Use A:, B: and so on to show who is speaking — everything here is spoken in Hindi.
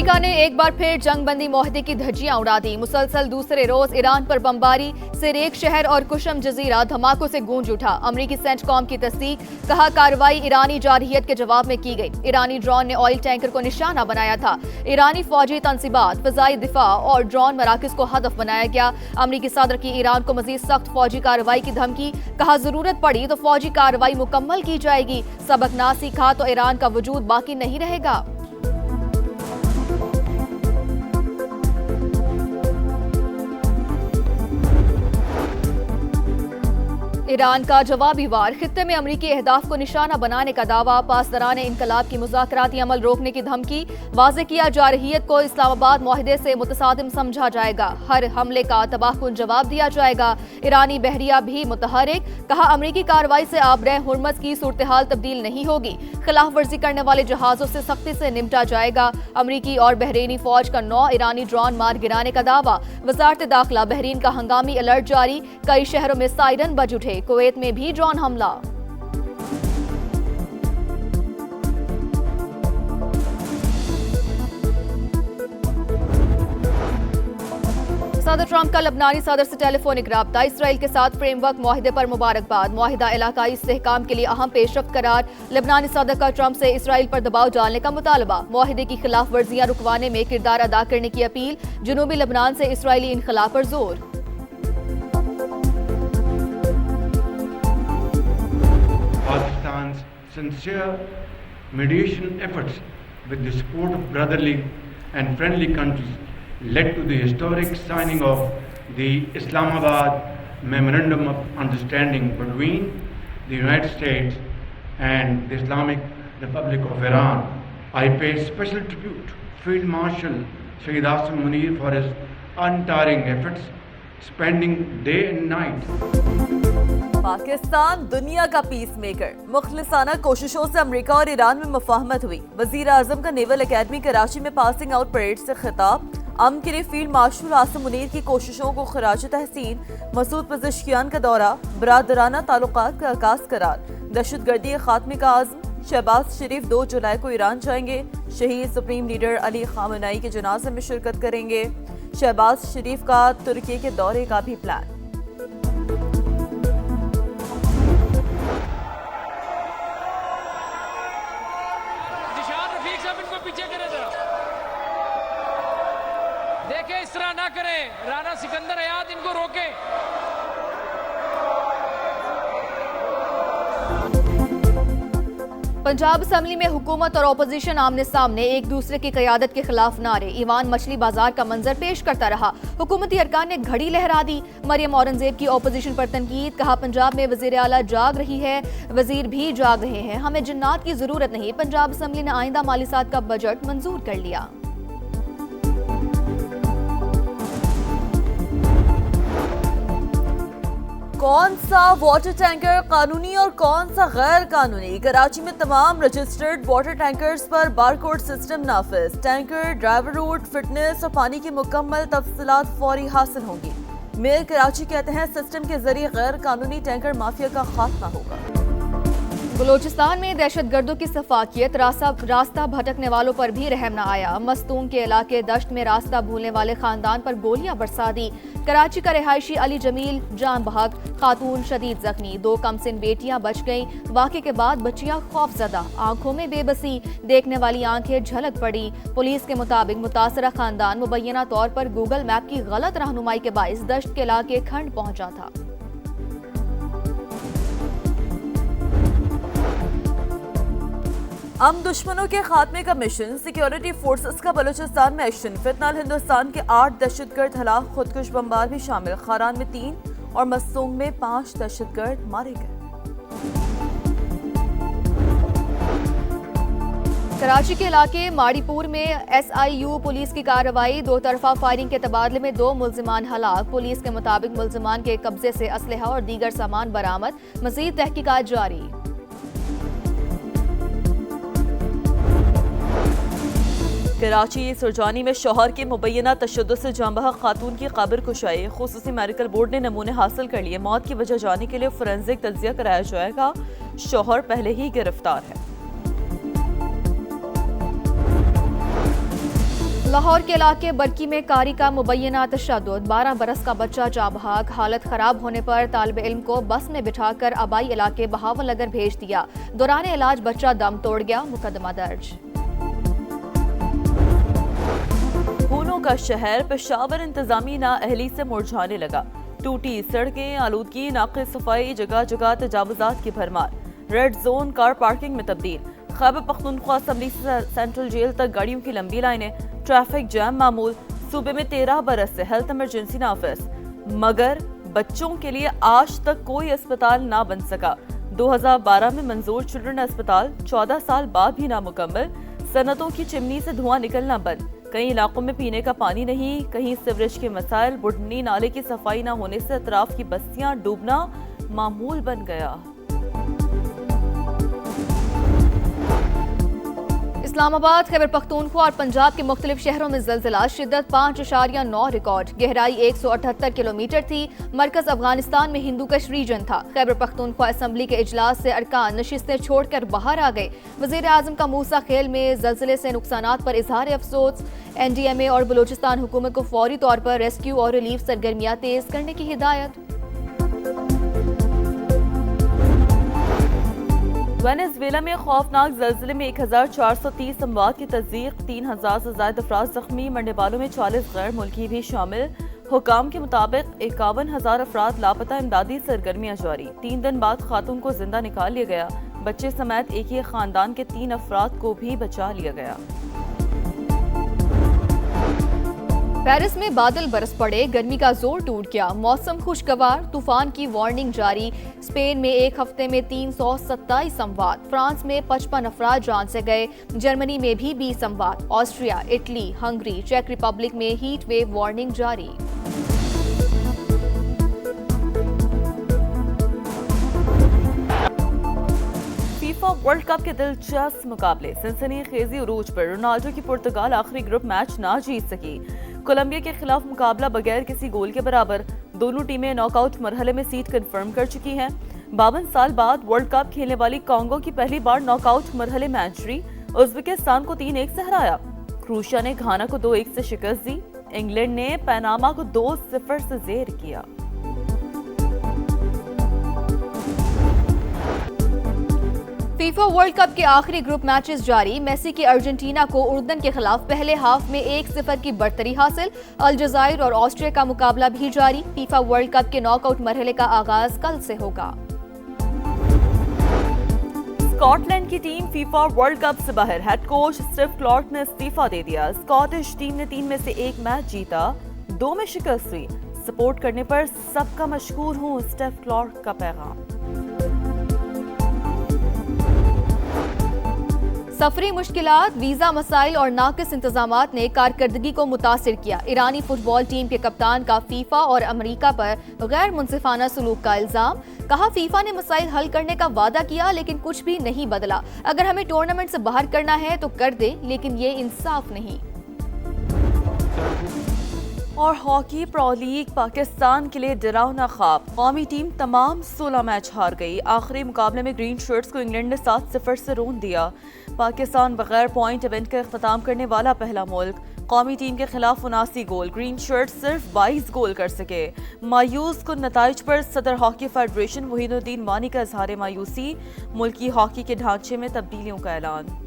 A: अमेरिका ने एक बार फिर जंगबंदी मुआहदे की धज्जियां उड़ा दी। मुसलसल दूसरे रोज ईरान पर बमबारी, सिरेक शहर और कुशम जजीरा धमाकों से गूंज उठा। अमेरिकी सेंटकॉम की तस्दीक, कहा कार्रवाई ईरानी जारहियत के जवाब में की गई। ईरानी ड्रोन ने ऑयल टैंकर को निशाना बनाया था। ईरानी फौजी तंसीबात, फजाई दिफा और ड्रोन मराकज को हदफ बनाया गया। अमेरिकी सदर की ईरान को मजीद सख्त फौजी कार्रवाई की धमकी, कहा जरूरत पड़ी तो फौजी कार्रवाई मुकम्मल की जाएगी। सबक ना सीखा तो ईरान का वजूद बाकी नहीं रहेगा। ईरान का जवाबी वार, खित्ते में अमरीकी अहदाफ को निशाना बनाने का दावा, पासदारान इंकलाब की मुज़ाकराती अमल रोकने की धमकी, वाज़े किया जारहियत को इस्लामाबाद मुआहदे से मुतसादिम समझा जाएगा। हर हमले का तबाहकुन जवाब दिया जाएगा। ईरानी बहरिया भी मुतहरिक, कहा अमरीकी कार्रवाई से आबरे हुर्मस की सूरत हाल तब्दील नहीं होगी। खिलाफ वर्जी करने वाले जहाजों से सख्ती से निपटा जाएगा। अमरीकी और बहरीनी फौज का 9 ईरानी ड्रोन मार गिराने का दावा। वजारत दाखिला, बहरीन का हंगामी अलर्ट जारी, कई शहरों में सायरन बज उठे। कुवैत में भी ड्रोन हमला। सदर ट्रंप का लबनानी सदर से टेलीफोनिक राब्ता, इसराइल के साथ फ्रेमवर्क मुआहदे पर मुबारकबाद। मुआहिदा इलाकाई इस्तेहकाम के लिए अहम पेशरफ्त करार। लबनानी सदर का ट्रंप से इसराइल पर दबाव डालने का मुतालबा। मुआहदे की खिलाफ वर्जियां रुकवाने में किरदार अदा करने की अपील। जुनूबी लबनान से इसराइली इनखला पर जोर।
B: Pakistan's sincere mediation efforts with the support of brotherly and friendly countries led to the historic signing of the Islamabad Memorandum of Understanding between the United States and the Islamic Republic of Iran. I pay special tribute to Field Marshal Sayyid Asim Munir for his untiring efforts, spending day and night.
C: Pakistan दुनिया का पीस मेकर, मुखलिसाना कोशिशों से अमेरिका और ईरान में मुफाहमत हुई। वजीर आजम का नेवल एकेडमी कराची में पासिंग आउट परेड से खिताब। अमन के लिए फील्ड मार्शल आसिम मुनीर की कोशिशों को खराज तहसीन। मसूद पज़ेश्कियान का दौरा, बरादराना ताल्लुकात का आगाज करार। दहशतगर्दी के खात्मे का आज़म। शहबाज शरीफ 2 जुलाई को ईरान जाएंगे। शहीद सुप्रीम लीडर अली खामेनेई के जनाजे में शिरकत करेंगे। शहबाज शरीफ का तुर्की के दौरे का भी प्लान।
D: देखे इस तरह ना करें, राणा सिकंदर हयात इनको रोके।
A: पंजाब असेंबली में हुकूमत और अपोजिशन आमने सामने, एक दूसरे की क़यादत के खिलाफ नारे। ईवान मछली बाजार का मंजर पेश करता रहा। हुकूमती अरकान ने घड़ी लहरा दी। मरियम औरंगजेब की अपोजिशन पर तनकीद, कहा पंजाब में वजीर आला जाग रही है, वजीर भी जाग रहे हैं, हमें जिन्नात की जरूरत नहीं। पंजाब असेंबली ने आइंदा माली साल का बजट मंजूर कर लिया।
C: कौन सा वाटर टैंकर कानूनी और कौन सा गैर कानूनी? कराची में तमाम रजिस्टर्ड वाटर टैंकर्स पर बारकोड सिस्टम नाफिज। टैंकर, ड्राइवर रूट, फिटनेस और पानी की मुकम्मल तफसीलात फौरी हासिल होंगी। मेयर कराची कहते हैं सिस्टम के जरिए गैर कानूनी टैंकर माफिया का खात्मा होगा।
A: बलोचिस्तान में दहशतगर्दों की सफाकियत, रास्ता भटकने वालों पर भी रहम न आया। मस्तूम के इलाके दश्त में रास्ता भूलने वाले खानदान पर गोलियां बरसा दी। कराची का रिहायशी अली जमील जान बहक, खातून शदीद जख्मी। 2 कमसिन बेटियां बच गईं। वाक़े के बाद बच्चियां खौफजदा, आंखों में बेबसी, देखने वाली आंखें झलक पड़ी। पुलिस के मुताबिक मुतासरा खानदान मुबैना तौर पर गूगल मैप की गलत रहनुमाई के बाइस दश्त के इलाके खंड पहुंचा था।
C: हम दुश्मनों के खात्मे का मिशन, सिक्योरिटी फोर्सेस का बलूचिस्तान में एक्शन। फिलहाल हिंदुस्तान के 8 दहशतगर्द हलाक, खुदकुश बमबार भी शामिल। खारान में 3 और मसूम में 5 दहशतगर्द मारे गए।
A: कराची के इलाके माड़ीपुर में SIU पुलिस की कार्रवाई। 2 तरफा फायरिंग के तबादले में 2 मुल्जिमान हलाक। पुलिस के मुताबिक मुल्जिमान के कब्जे से असलहा और दीगर सामान बरामद। मजीद तहकीकात जारी।
C: कराची सुरजानी में शौहर के मुबैना तशद्दुद से जांबहक खातून की कब्र कुशाई। खुसूसी मेडिकल बोर्ड ने नमूने हासिल कर लिए। मौत की वजह जानने के लिए फोरेंसिक तज्जिया कराया जाएगा। शौहर पहले ही गिरफ्तार है।
A: लाहौर के इलाके बरकी में कारी का मुबैना तशद्दुद, 12 बरस का बच्चा जाँ बहक, हालत खराब होने पर तालिब इल्म को बस में बिठाकर आबाई इलाके बहावल नगर भेज दिया। दौरान इलाज बच्चा दम तोड़ गया, मुकदमा दर्ज।
C: खूनों का शहर पेशावर इंतजामी नाअहली से मुरझाने लगा। टूटी सड़कें, आलूदगी, नाक़िस सफाई, जगह जगह तजावुजात की भरमार। रेड जोन कार पार्किंग में तब्दील। खैबर पख्तूनख्वा असम्बली से सेंट्रल जेल तक गाड़ियों की लंबी लाइनें। ट्रैफिक जैम मामूल। सूबे में 13 बरस से हेल्थ इमरजेंसी नाफिज, मगर बच्चों के लिए आज तक कोई अस्पताल ना बन सका। 2012 में मंजूर चिल्ड्रन अस्पताल 14 साल बाद भी नामुकम्मल। सनतों की चिमनी से धुआं निकलना बंद। कई इलाकों में पीने का पानी नहीं, कहीं सीवरेज के मसाइल। बुढ़नी नाले की सफाई न होने से अतराफ की बस्तियां डूबना मामूल बन गया।
A: इस्लामाबाद, खैबर पख्तूनख्वा और पंजाब के मुख्तलिफ शहरों में ज़लज़ला, शिद्दत 5.9 रिकॉर्ड, गहराई 178 किलोमीटर थी। मरकज अफगानिस्तान में हिंदू कश रीजन था। खैबर पख्तूनख्वा असम्बली के इजलास से अरकान नशिस्तें छोड़कर बाहर आ गए। वज़ीर आज़म का मूसा खेल में ज़लज़ले से नुकसानात पर इजहार अफसोस। NDMA और बलूचिस्तान हुकूमत को फौरी तौर पर रेस्क्यू और रिलीफ सरगर्मियाँ तेज करने की हिदायत।
C: वेनेजुएला में खौफनाक ज़लज़ले में 1430 अमवात की तस्दीक, 3000 से ज़ायद अफराद जख्मी, मरने वालों में 40 गैर मुल्की भी शामिल। हुकाम के मुताबिक 51,000 अफराद लापता, इमदादी सरगर्मियाँ जारी। 3 दिन बाद खातून को जिंदा निकाल लिया गया। बच्चे समेत एक ही खानदान के 3 अफराद को भी बचा लिया गया।
A: पेरिस में बादल बरस पड़े, गर्मी का जोर टूट गया, मौसम खुशगवार, तूफान की वार्निंग जारी। स्पेन में एक हफ्ते में 327 अमवात, फ्रांस में 55 अफराद जान से गए, जर्मनी में भी 20 अमवात, ऑस्ट्रिया, इटली, हंगरी, चेक रिपब्लिक में हीट वेव वार्निंग जारी।
C: फीफा वर्ल्ड कप के दिलचस्प मुकाबले, सनसनीखेजी उरूज पर। रोनाल्डो की पुर्तगाल आखिरी ग्रुप मैच ना जीत सकी। कोलंबिया के खिलाफ मुकाबला बगैर किसी गोल के बराबर। दोनों टीमें नॉकआउट मरहले में सीट कंफर्म कर चुकी हैं। 52 साल बाद वर्ल्ड कप खेलने वाली कांगो की पहली बार नॉकआउट मरहले में एंट्री। उज़्बेकिस्तान को 3-1 से हराया। क्रोएशिया ने घाना को 2-1 से शिकस्त दी। इंग्लैंड ने पनामा को 2-0 से जेर किया।
A: फीफा वर्ल्ड कप के आखिरी ग्रुप मैचेस जारी। मेसी की अर्जेंटीना को उर्दन के खिलाफ पहले हाफ में 1-0 की बढ़तरी हासिल। अल्जायर और ऑस्ट्रिया का मुकाबला भी जारी। फीफा वर्ल्ड कप के नॉकआउट मरहले का आगाज कल से होगा।
C: स्कॉटलैंड की टीम फीफा वर्ल्ड कप से बाहर। हेड कोच स्टीव क्लॉर्क ने इस्तीफा दे दिया। स्कॉटिश टीम ने 3 में से 1 मैच जीता, 2 में शिकस्त हुई। सपोर्ट करने पर सबका मशकूर हूं, स्टीव क्लॉर्क का पैगाम।
A: सफरी मुश्किलात, वीजा मसाइल और नाकिस इंतजामात ने कारकर्दगी को मुतासिर किया। ईरानी फुटबॉल टीम के कप्तान का फीफा और अमेरिका पर गैर मुंसिफाना सलूक का इल्जाम। कहा, फीफा ने मसाइल हल करने का वादा किया लेकिन कुछ भी नहीं बदला। अगर हमें टूर्नामेंट से बाहर करना है तो कर दे, लेकिन ये इंसाफ नहीं।
C: और हॉकी प्रो लीग, पाकिस्तान के लिए डरावना ख्वाब। कौमी टीम तमाम 16 मैच हार गई। आखिरी मुकाबले में ग्रीन शर्ट्स को इंग्लैंड ने 7-0 से रोन दिया। पाकिस्तान बगैर पॉइंट इवेंट का इख्तिताम करने वाला पहला मुल्क। कौमी टीम के खिलाफ 79 गोल, ग्रीन शर्ट्स सिर्फ 22 गोल कर सके। मायूस कुन नताइज पर सदर हॉकी फेडरेशन मोहिनुद्दीन वानी का इजहार मायूसी। मुल्की हॉकी के ढांचे में तब्दीलियों का ऐलान।